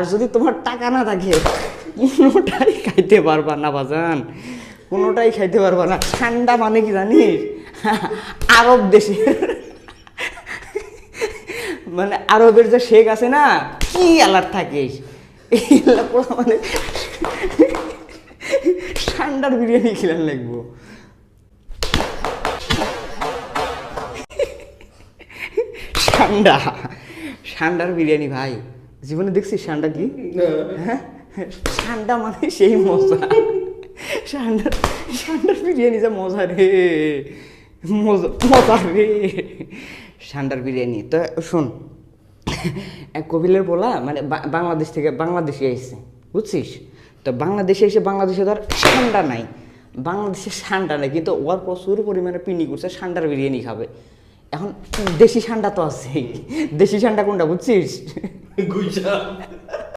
আর যদি তোমার টাকা না থাকে কোনোটাই খাইতে পারবা না বাজান, কোনোটাই খাইতে পারবা না। ঠান্ডা মানে কি জানিস, আরব দেশের মানে আরবের যে শেখ আছে না, কি অ্যালার্ট থাকিস মানে ঠান্ডার বিরিয়ানি খেলার লাগবো। ঠান্ডা ঠান্ডার বিরিয়ানি ভাই, জীবনে দেখছিস ঠান্ডা কি? হ্যাঁ, ঠান্ডা মানে সেই মজা। ঠান্ডার ঠান্ডার বিরিয়ানি যা মজা রে, মজা মজা রে ঠান্ডার বিরিয়ানি। তো শোন, এক কপিলের বলা মানে বাংলাদেশ থেকে বাংলাদেশে এসেছে, বুঝছিস? তো বাংলাদেশে এসে বাংলাদেশে ধর ঠান্ডা নাই, বাংলাদেশে ঠান্ডা নেই, কিন্তু ওর প্রচুর পরিমাণে পিনি করছে ঠান্ডার বিরিয়ানি খাবে। এখন দেশি ঠান্ডা তো আছেই, দেশি ঠান্ডা কোনটা বুঝছিস?